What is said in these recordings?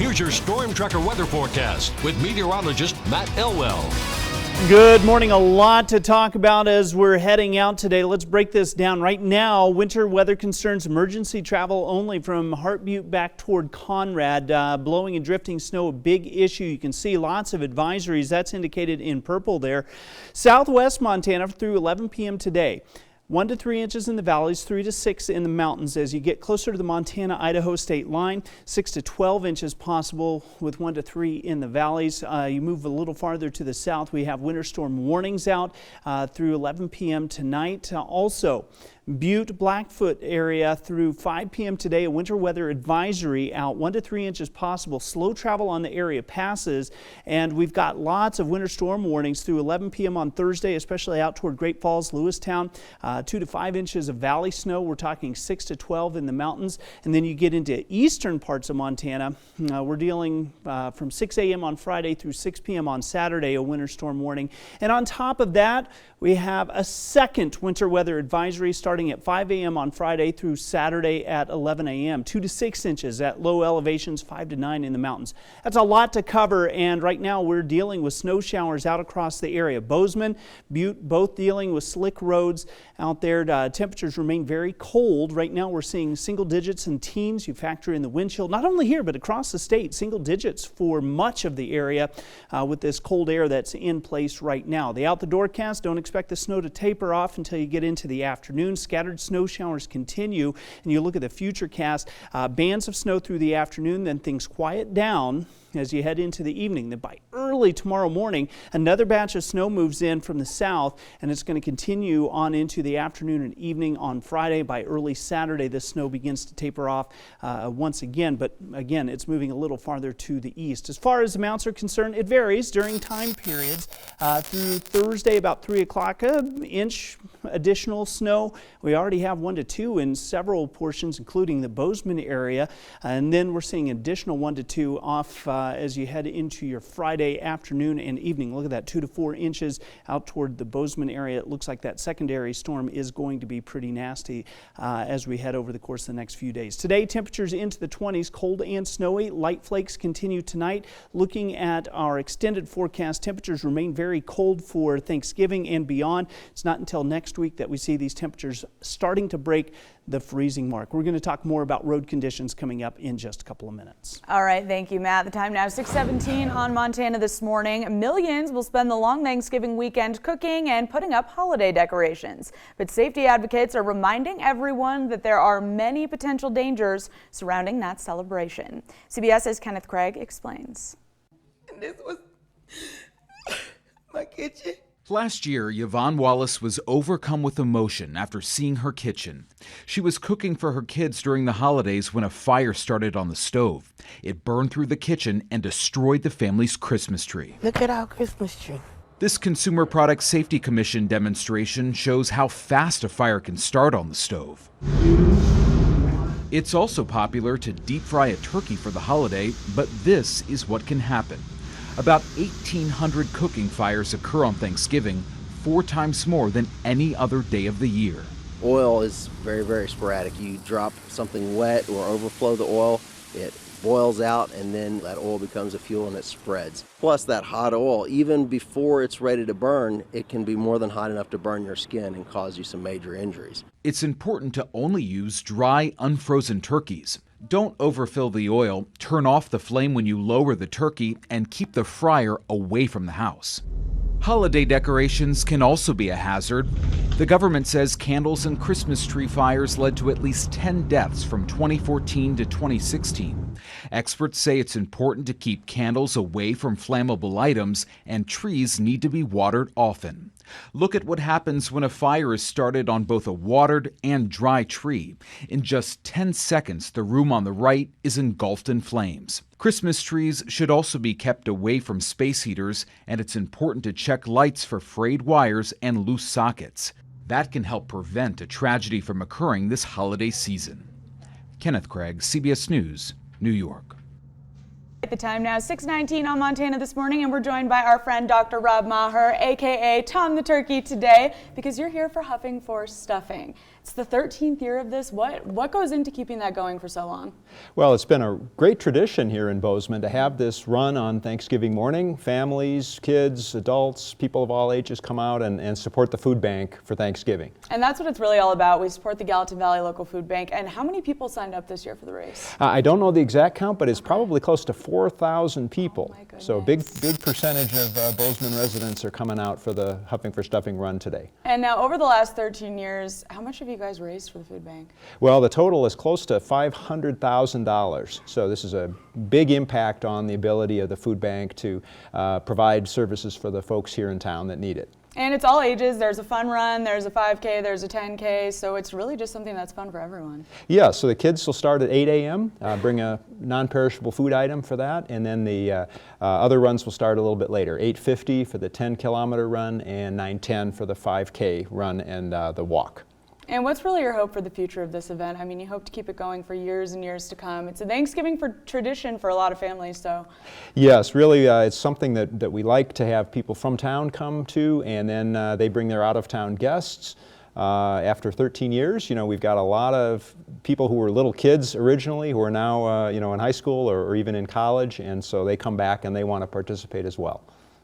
Here's your Storm Tracker weather forecast with meteorologist Matt Elwell. Good morning. A lot to talk about as we're heading out today. Let's break this down. Right now, winter weather concerns, emergency travel only from Hart Butte back toward Conrad. Blowing and drifting snow, a big issue. You can see lots of advisories. That's indicated in purple there. Southwest Montana through 11 p.m. today. 1 to 3 inches in the valleys, 3 to 6 in the mountains. As you get closer to the Montana-Idaho state line, 6 to 12 inches possible with 1 to 3 in the valleys. You move a little farther to the south, we have winter storm warnings out through 11 p.m. tonight. Also, Butte, Blackfoot area through 5 p.m. today, a winter weather advisory out, 1 to 3 inches possible. Slow travel on the area passes, and we've got lots of winter storm warnings through 11 p.m. on Thursday, especially out toward Great Falls, Lewistown. 2 to 5 inches of valley snow. We're talking 6 to 12 in the mountains. And then you get into eastern parts of Montana. We're dealing from 6 a.m. on Friday through 6 p.m. on Saturday, a winter storm warning. And on top of that, we have a second winter weather advisory starting at 5 a.m. on Friday through Saturday at 11 a.m. 2 to 6 inches at low elevations, 5 to 9 in the mountains. That's a lot to cover, and right now we're dealing with snow showers out across the area. Bozeman, Butte, both dealing with slick roads out there. Temperatures remain very cold. Right now we're seeing single digits and teens. You factor in the wind chill, not only here but across the state, single digits for much of the area with this cold air that's in place right now. The out the door cast, don't expect the snow to taper off until you get into the afternoon. Scattered snow showers continue, and you look at the future cast, bands of snow through the afternoon, then things quiet down as you head into the evening. Then by early tomorrow morning, another batch of snow moves in from the south, and it's going to continue on into the afternoon and evening on Friday. By early Saturday, the snow begins to taper off once again, but again, it's moving a little farther to the east. As far as amounts are concerned, it varies during time periods. Through Thursday, about 3 o'clock, an inch additional snow. We already have 1 to 2 in several portions, including the Bozeman area, and then we're seeing additional 1 to 2 off as you head into your Friday afternoon and evening. Look at that, 2 to 4 inches out toward the Bozeman area. It looks like that secondary storm is going to be pretty nasty as we head over the course of the next few days. Today, temperatures into the 20s, cold and snowy. Light flakes continue tonight. Looking at our extended forecast, temperatures remain very cold for Thanksgiving and beyond. It's not until next week that we see these temperatures starting to break the freezing mark. We're going to talk more about road conditions coming up in just a couple of minutes. All right, thank you, Matt. The time now is 6:17 on Montana this morning. Millions will spend the long Thanksgiving weekend cooking and putting up holiday decorations. But safety advocates are reminding everyone that there are many potential dangers surrounding that celebration. CBS's Kenneth Craig explains. This was my kitchen. Last year, Yvonne Wallace was overcome with emotion after seeing her kitchen. She was cooking for her kids during the holidays when a fire started on the stove. It burned through the kitchen and destroyed the family's Christmas tree. Look at our Christmas tree. This Consumer Product Safety Commission demonstration shows how fast a fire can start on the stove. It's also popular to deep fry a turkey for the holiday, but this is what can happen. About 1,800 cooking fires occur on Thanksgiving, 4 times more than any other day of the year. Oil is very, very sporadic. You drop something wet or overflow the oil, it boils out, and then that oil becomes a fuel and it spreads. Plus that hot oil, even before it's ready to burn, it can be more than hot enough to burn your skin and cause you some major injuries. It's important to only use dry, unfrozen turkeys. Don't overfill the oil, turn off the flame when you lower the turkey, and keep the fryer away from the house. Holiday decorations can also be a hazard. The government says candles and Christmas tree fires led to at least 10 deaths from 2014 to 2016. Experts say it's important to keep candles away from flammable items, and trees need to be watered often. Look at what happens when a fire is started on both a watered and dry tree. In just 10 seconds, the room on the right is engulfed in flames. Christmas trees should also be kept away from space heaters, and it's important to check lights for frayed wires and loose sockets. That can help prevent a tragedy from occurring this holiday season. Kenneth Craig, CBS News, New York. The time now is 6:19 on Montana this morning, and we're joined by our friend Dr. Rob Maher, aka Tom the Turkey, today because you're here for Huffing for Stuffing. It's the 13th year of this. What goes into keeping that going for so long? Well, it's been a great tradition here in Bozeman to have this run on Thanksgiving morning. Families, kids, adults, people of all ages come out and support the food bank for Thanksgiving. And that's what it's really all about. We support the Gallatin Valley Local Food Bank. And how many people signed up this year for the race? I don't know the exact count, but it's probably close to 4,000 people. Oh my goodness. So a big percentage of Bozeman residents are coming out for the Huffing for Stuffing run today. And now over the last 13 years, how much have you guys raised for the food bank? Well, the total is close to $500,000. So this is a big impact on the ability of the food bank to provide services for the folks here in town that need it. And it's all ages. There's a fun run, there's a 5K, there's a 10K, so it's really just something that's fun for everyone. Yeah, so the kids will start at 8 a.m., bring a non-perishable food item for that, and then the other runs will start a little bit later, 8:50 for the 10-kilometer run and 9:10 for the 5K run and the walk. And what's really your hope for the future of this event? I mean, you hope to keep it going for years and years to come. It's a Thanksgiving tradition for a lot of families, so. Yes, really, it's something that we like to have people from town come to, and then they bring their out-of-town guests. After 13 years, we've got a lot of people who were little kids originally who are now, in high school or even in college, and so they come back and they want to participate as well.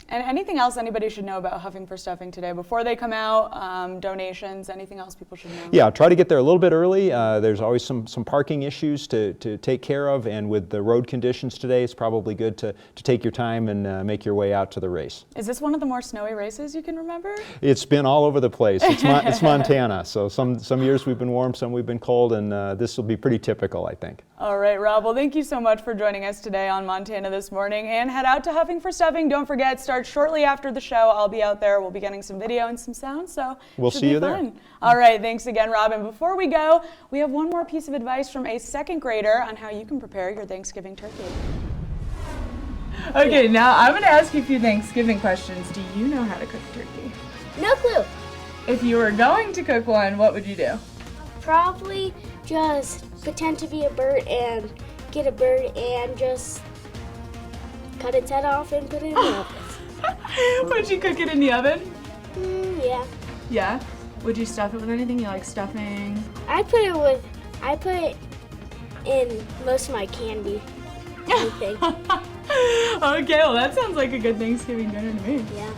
And anything else anybody should know about Huffing for Stuffing today? Before they come out, donations, anything else people should know? Yeah, try to get there a little bit early. There's always some parking issues to take care of, and with the road conditions today, it's probably good to take your time and make your way out to the race. Is this one of the more snowy races you can remember? It's been all over the place. It's Montana, so some years we've been warm, some we've been cold, and this will be pretty typical, I think. All right, Rob. Well, thank you so much for joining us today on Montana This Morning. And head out to Huffing for Stuffing. Don't forget, starts shortly after the show. I'll be out there. We'll be getting some video and some sound, so we'll see you there. All right, thanks again, Rob. And before we go, we have one more piece of advice from a second grader on how you can prepare your Thanksgiving turkey. Okay, now I'm going to ask you a few Thanksgiving questions. Do you know how to cook a turkey? No clue. If you were going to cook one, what would you do? Probably just pretend to be a bird and get a bird and just cut its head off and put it in the oven. Would you cook it in the oven? Yeah. Yeah? Would you stuff it with anything? You like stuffing? I put it in most of my candy. Anything. Okay, well that sounds like a good Thanksgiving dinner to me. Yeah.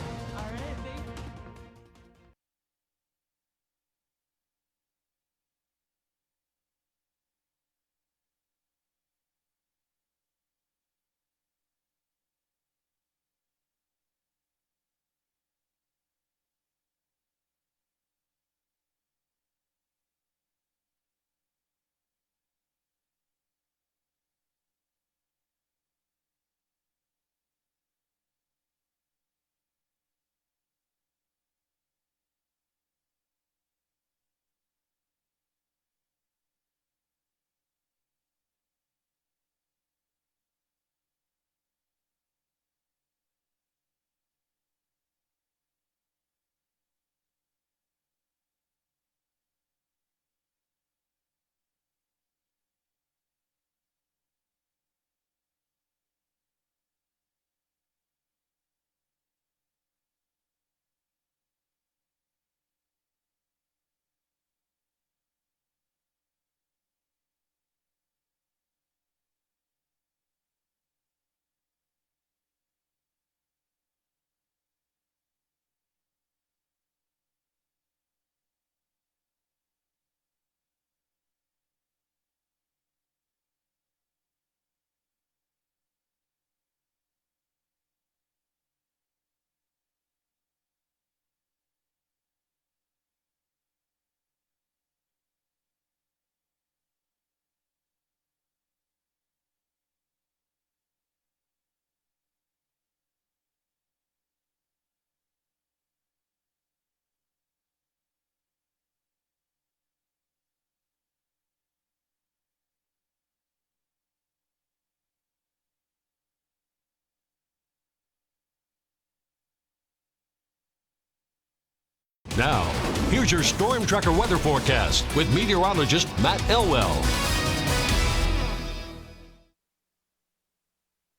Now, here's your Storm Tracker weather forecast with meteorologist Matt Elwell.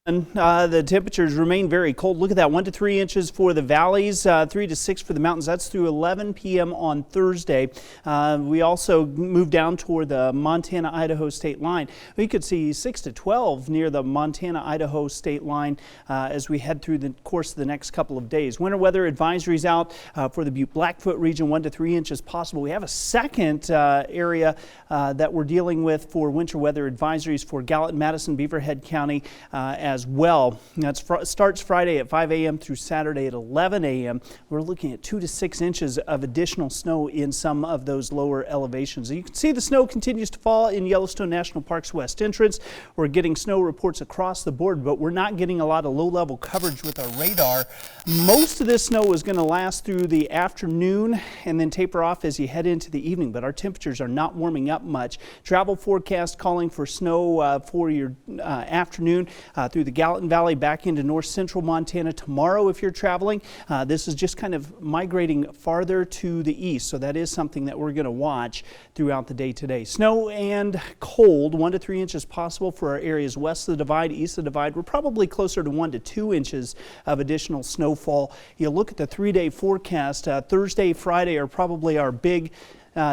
The temperatures remain very cold. Look at that, 1 to 3 inches for the valleys, 3 to 6 for the mountains. That's through 11 p.m. on Thursday. We also move down toward the Montana-Idaho state line. We could see 6 to 12 near the Montana-Idaho state line as we head through the course of the next couple of days. Winter weather advisories out for the Butte-Blackfoot region, 1 to 3 inches possible. We have a second area that we're dealing with for winter weather advisories for Gallatin, Madison, Beaverhead County as well. That starts Friday at 5 a.m. through Saturday at 11 a.m. We're looking at 2 to 6 inches of additional snow in some of those lower elevations. You can see the snow continues to fall in Yellowstone National Park's west entrance. We're getting snow reports across the board, but we're not getting a lot of low-level coverage with our radar. Most of this snow is going to last through the afternoon and then taper off as you head into the evening, but our temperatures are not warming up much. Travel forecast calling for snow for your afternoon through the Gallatin Valley back into north central Montana tomorrow if you're traveling. This is just kind of migrating farther to the east, so that is something that we're going to watch throughout the day today. Snow and cold, 1 to 3 inches possible for our areas west of the divide, east of the divide. We're probably closer to 1 to 2 inches of additional snowfall. You look at the 3-day forecast, Thursday, Friday are probably our big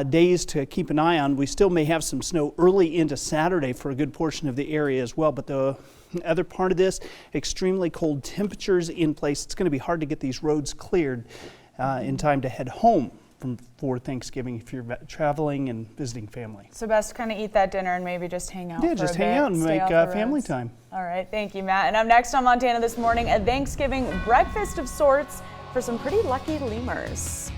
days to keep an eye on. We still may have some snow early into Saturday for a good portion of the area as well, but the other part of this, extremely cold temperatures in place. It's going to be hard to get these roads cleared in time to head home for Thanksgiving if you're traveling and visiting family. So best to kind of eat that dinner and maybe just hang out. Yeah, just hang out and make family time. All right, thank you, Matt. And up next on Montana This Morning, a Thanksgiving breakfast of sorts for some pretty lucky lemurs.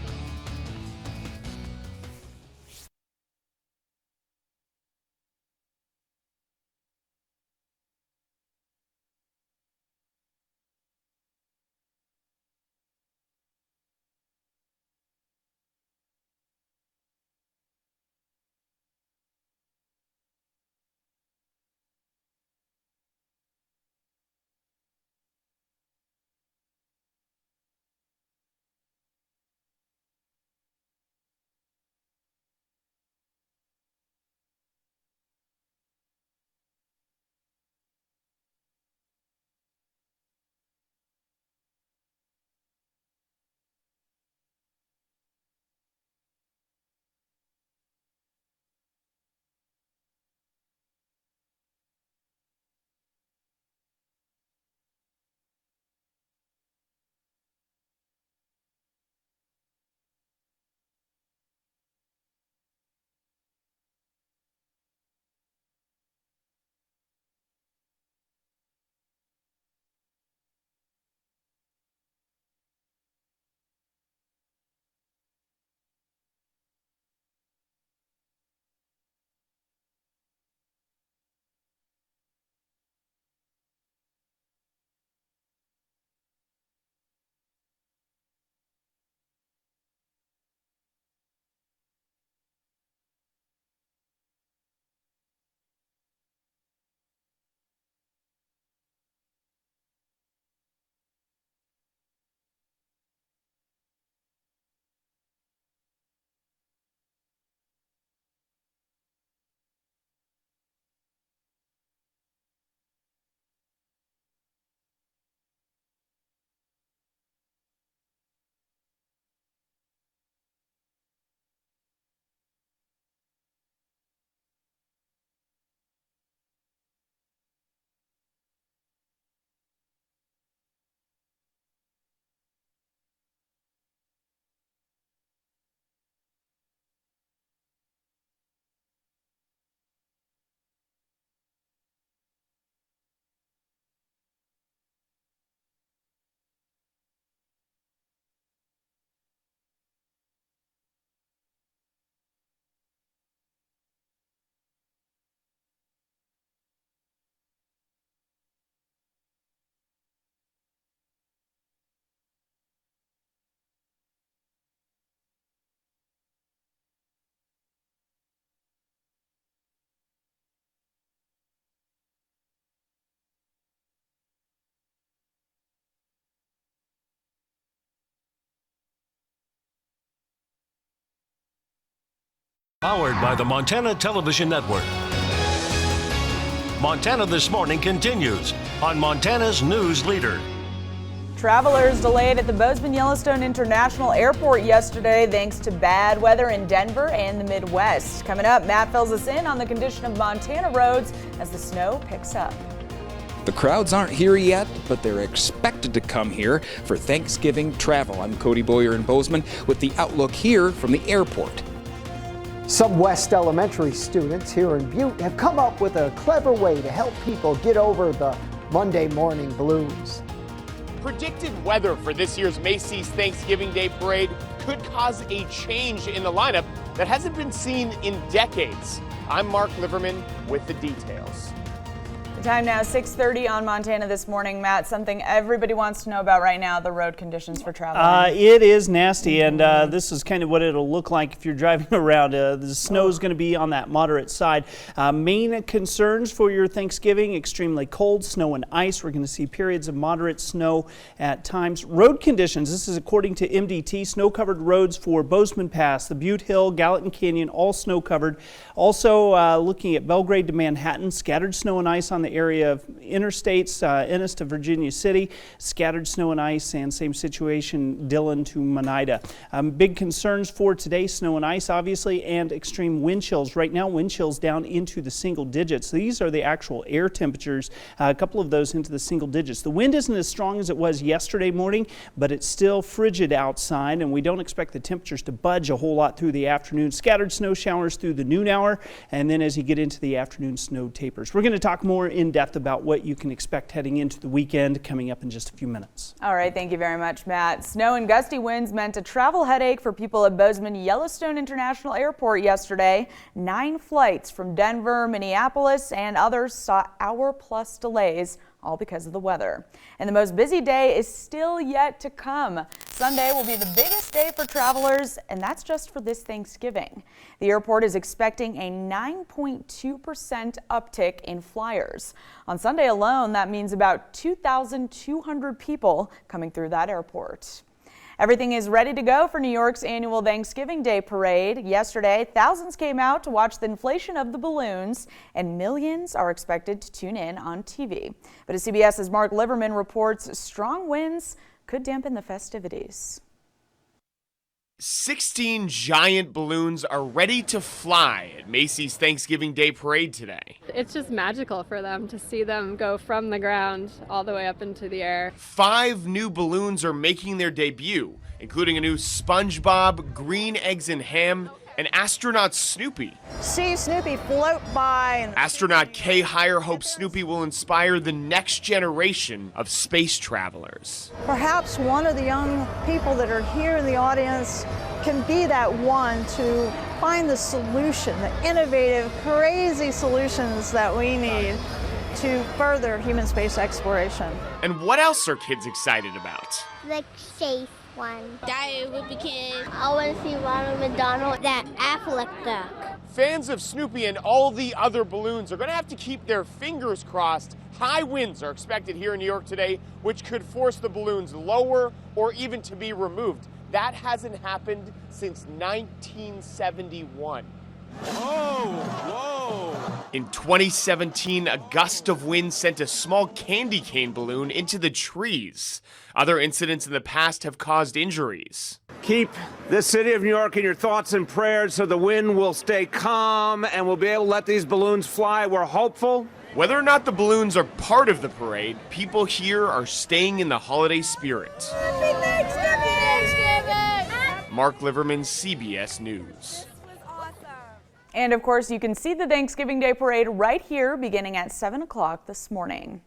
Powered by the Montana Television Network. Montana This Morning continues on Montana's News Leader. Travelers delayed at the Bozeman-Yellowstone International Airport yesterday thanks to bad weather in Denver and the Midwest. Coming up, Matt fills us in on the condition of Montana roads as the snow picks up. The crowds aren't here yet, but they're expected to come here for Thanksgiving travel. I'm Cody Boyer in Bozeman with the outlook here from the airport. Some West Elementary students here in Butte have come up with a clever way to help people get over the Monday morning blues. Predicted weather for this year's Macy's Thanksgiving Day Parade could cause a change in the lineup that hasn't been seen in decades. I'm Mark Liverman with the details. The time now 6:30 on Montana This Morning. Matt, something everybody wants to know about right now, the road conditions for traveling. It is nasty, and this is kind of what it'll look like if you're driving around. The snow is going to be on that moderate side. Main concerns for your Thanksgiving: extremely cold, snow and ice. We're going to see periods of moderate snow at times. Road conditions, this is according to MDT, snow-covered roads for Bozeman Pass, the Butte Hill, Gallatin Canyon, all snow-covered. Also looking at Belgrade to Manhattan, scattered snow and ice on the area of interstates, Ennis to Virginia City, scattered snow and ice, and same situation Dillon to Monida. Big concerns for today: snow and ice, obviously, and extreme wind chills. Right now, wind chills down into the single digits. These are the actual air temperatures, a couple of those into the single digits. The wind isn't as strong as it was yesterday morning, but it's still frigid outside, and we don't expect the temperatures to budge a whole lot through the afternoon. Scattered snow showers through the noon hour, and then as you get into the afternoon, snow tapers. We're going to talk more in depth about what you can expect heading into the weekend coming up in just a few minutes. All right, thank you very much, Matt. Snow and gusty winds meant a travel headache for people at Bozeman-Yellowstone International Airport yesterday. 9 flights from Denver, Minneapolis, and others saw hour-plus delays, all because of the weather. And the most busy day is still yet to come. Sunday will be the biggest day for travelers, and that's just for this Thanksgiving. The airport is expecting a 9.2% uptick in flyers. On Sunday alone, that means about 2,200 people coming through that airport. Everything is ready to go for New York's annual Thanksgiving Day Parade. Yesterday, thousands came out to watch the inflation of the balloons, and millions are expected to tune in on TV. But as CBS's Mark Liverman reports, strong winds could dampen the festivities. 16 giant balloons are ready to fly at Macy's Thanksgiving Day Parade today. It's just magical for them to see them go from the ground all the way up into the air. 5 new balloons are making their debut, including a new SpongeBob, Green Eggs and Ham, and astronaut Snoopy. See Snoopy float by. Astronaut Kay Heyer hopes Snoopy will inspire the next generation of space travelers. Perhaps one of the young people that are here in the audience can be that one to find the solution, the innovative, crazy solutions that we need to further human space exploration. And what else are kids excited about? The chase one. Diet Whoopie Kid. I want to see Ronald McDonald, that Affleck duck. Fans of Snoopy and all the other balloons are going to have to keep their fingers crossed. High winds are expected here in New York today, which could force the balloons lower or even to be removed. That hasn't happened since 1971. Whoa! In 2017, a gust of wind sent a small candy cane balloon into the trees. Other incidents in the past have caused injuries. Keep the city of New York in your thoughts and prayers so the wind will stay calm and we'll be able to let these balloons fly. We're hopeful. Whether or not the balloons are part of the parade, people here are staying in the holiday spirit. Happy Thanksgiving! Mark Liverman, CBS News. And of course, you can see the Thanksgiving Day Parade right here beginning at 7 o'clock this morning.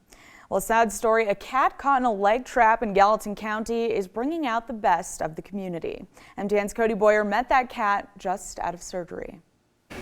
Well, a sad story, a cat caught in a leg trap in Gallatin County is bringing out the best of the community. MTN's Cody Boyer met that cat just out of surgery.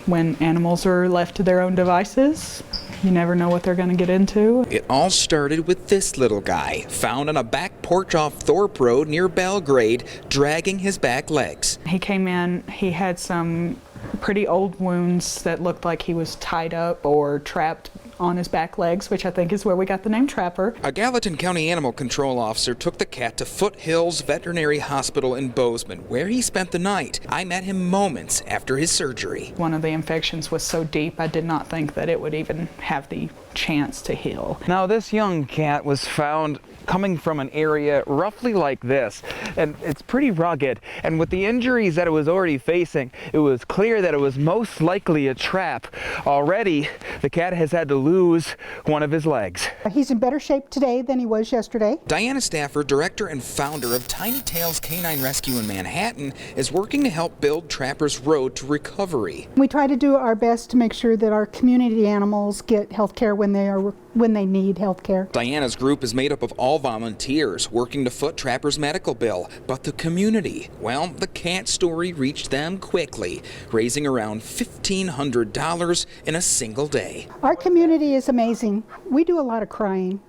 When animals are left to their own devices, you never know what they're going to get into. It all started with this little guy, found on a back porch off Thorpe Road near Belgrade, dragging his back legs. He came in, he had some pretty old wounds that looked like he was tied up or trapped on his back legs, which I think is where we got the name Trapper. A Gallatin County Animal Control officer took the cat to Foothills Veterinary Hospital in Bozeman, where he spent the night. I met him moments after his surgery. One of the infections was so deep, I did not think that it would even have the chance to heal. Now, this young cat was found coming from an area roughly like this, and it's pretty rugged, and with the injuries that it was already facing, it was clear that it was most likely a trap. Already, the cat has had to lose one of his legs. He's in better shape today than he was yesterday. Diana Stafford, director and founder of Tiny Tails Canine Rescue in Manhattan, is working to help build Trappers Road to recovery. We try to do our best to make sure that our community animals get health care when they need health care. Diana's group is made up of all volunteers working to foot Trappers' medical bill, but the community, well, the cat story reached them quickly, raising around $1,500 in a single day. Our community is amazing. We do a lot of crying.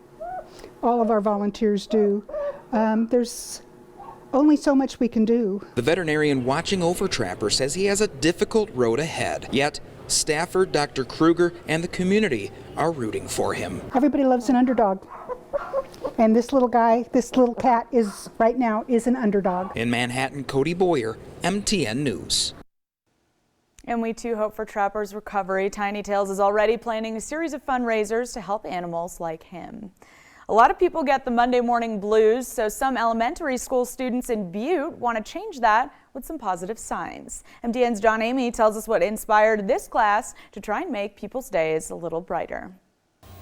All of our volunteers do. There's only so much we can do. The veterinarian watching over Trapper says he has a difficult road ahead, yet Stafford, Dr. Kruger, and the community are rooting for him. Everybody loves an underdog. And this little guy, this little cat right now is an underdog. In Manhattan, Cody Boyer, MTN News. And we too hope for Trapper's recovery. Tiny Tails is already planning a series of fundraisers to help animals like him. A lot of people get the Monday morning blues, so some elementary school students in Butte want to change that with some positive signs. MTN's John Amy tells us what inspired this class to try and make people's days a little brighter.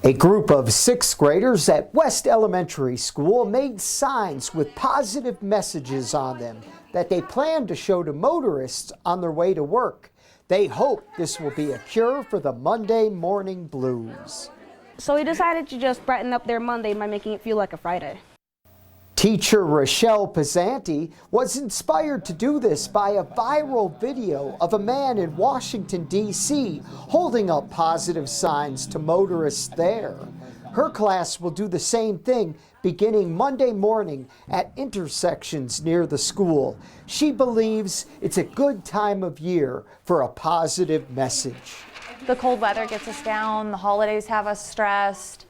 A group of 6th graders at West Elementary School made signs with positive messages on them that they plan to show to motorists on their way to work. They hope this will be a cure for the Monday morning blues. So we decided to just brighten up their Monday by making it feel like a Friday. Teacher Rochelle Pizzanti was inspired to do this by a viral video of a man in Washington, D.C. holding up positive signs to motorists there. Her class will do the same thing beginning Monday morning at intersections near the school. She believes it's a good time of year for a positive message. The cold weather gets us down, the holidays have us stressed,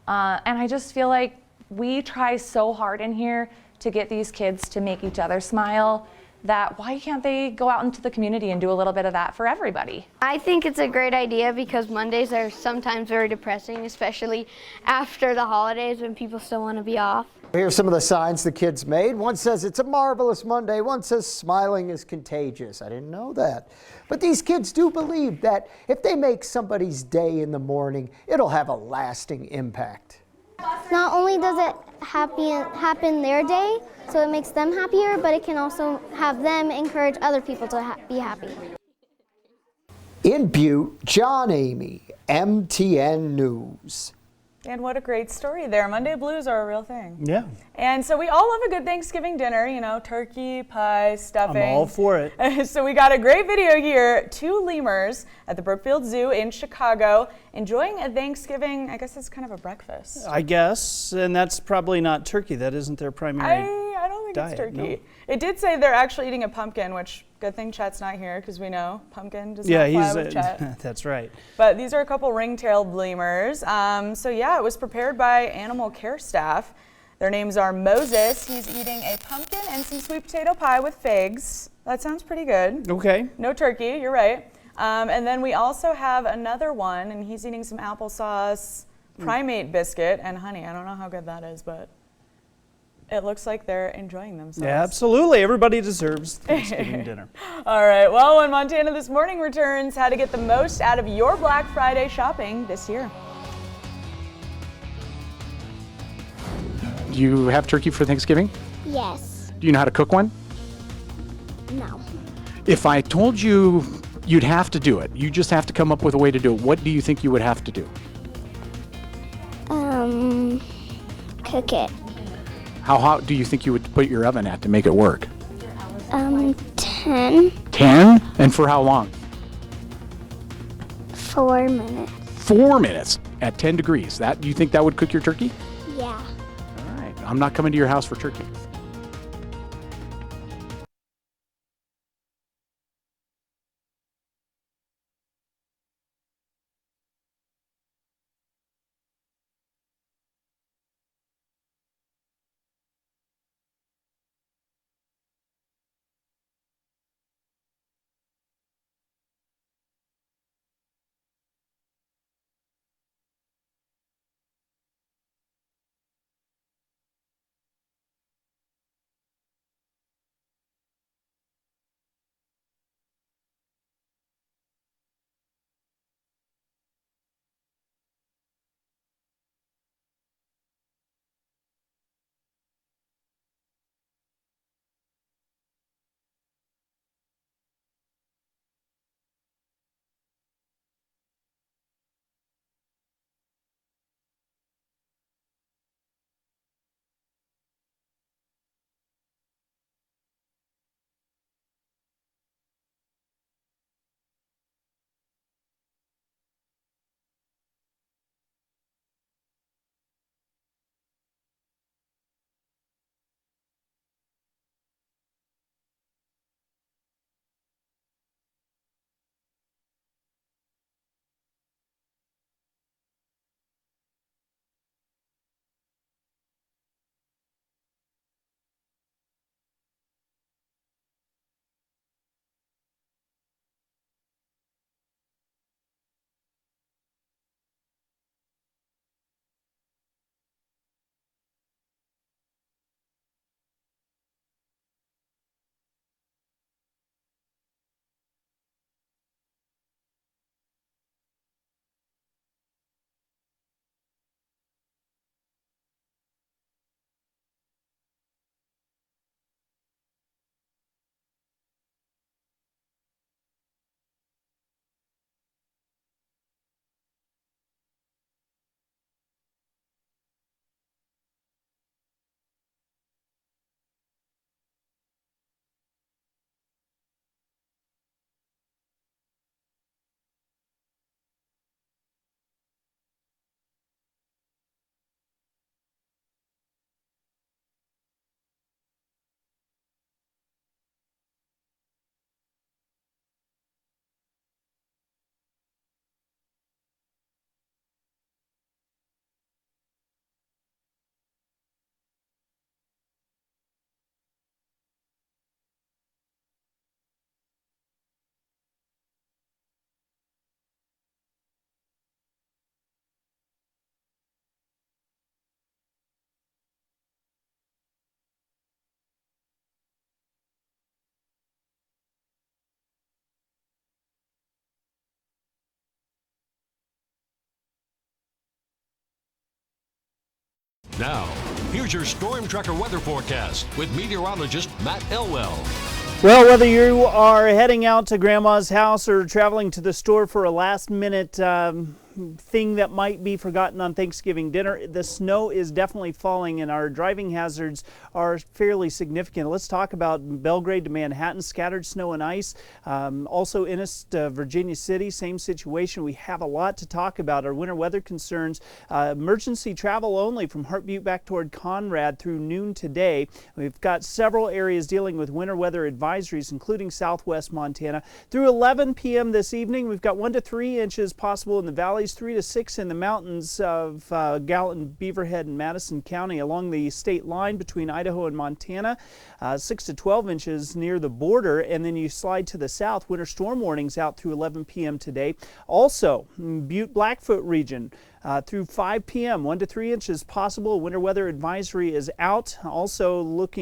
and I just feel like we try so hard in here to get these kids to make each other smile that why can't they go out into the community and do a little bit of that for everybody? I think it's a great idea because Mondays are sometimes very depressing, especially after the holidays when people still want to be off. Here's some of the signs the kids made. One says it's a marvelous Monday. One says smiling is contagious. I didn't know that. But these kids do believe that if they make somebody's day in the morning, it'll have a lasting impact. Not only does it happen their day, so it makes them happier, but it can also have them encourage other people to be happy. In Butte, John Amy, MTN News. And what a great story there. Monday blues are a real thing. Yeah. And so we all love a good Thanksgiving dinner, you know, turkey, pie, stuffing. I'm all for it. So we got a great video here. 2 lemurs at the Brookfield Zoo in Chicago enjoying a Thanksgiving, I guess it's kind of a breakfast. I guess, and that's probably not turkey. That isn't their primary I don't think diet, it's turkey. no. It did say they're actually eating a pumpkin, which good thing Chet's not here because we know pumpkin does not fly with Chet. That's right. But these are a couple ring-tailed lemurs. So yeah, it was prepared by animal care staff. Their names are Moses. He's eating a pumpkin and some sweet potato pie with figs. That sounds pretty good. Okay. No turkey, you're right. And then we also have another one, and he's eating some applesauce, primate biscuit, and honey. I don't know how good that is, but it looks like they're enjoying themselves. Yeah, absolutely. Everybody deserves Thanksgiving dinner. All right. Well, when Montana This Morning returns, how to get the most out of your Black Friday shopping this year. Do you have turkey for Thanksgiving? Yes. Do you know how to cook one? No. If I told you you'd have to do it, you just have to come up with a way to do it, what do you think you would have to do? Cook it. How hot do you think you would put your oven at to make it work? 10. 10? And for how long? 4 minutes. 4 minutes at 10 degrees. Do you think that would cook your turkey? Yeah. All right. I'm not coming to your house for turkey. Now, here's your Storm Tracker weather forecast with meteorologist Matt Elwell. Well, whether you are heading out to Grandma's house or traveling to the store for a last-minute thing that might be forgotten on Thanksgiving dinner, the snow is definitely falling and our driving hazards are fairly significant. Let's talk about Belgrade to Manhattan, scattered snow and ice. Also Innis to Virginia City, same situation. We have a lot to talk about. Our winter weather concerns, emergency travel only from Hart Butte back toward Conrad through noon today. We've got several areas dealing with winter weather advisories, including southwest Montana. Through 11 p.m. this evening, we've got 1 to 3 inches possible in the valleys, 3 to 6 in the mountains of Gallatin, Beaverhead, and Madison County along the state line between Idaho and Montana. 6 to 12 inches near the border, and then you slide to the south. Winter storm warnings out through 11 p.m. today. Also, Butte Blackfoot region. Through 5 p.m., 1 to 3 inches possible. Winter weather advisory is out. Also looking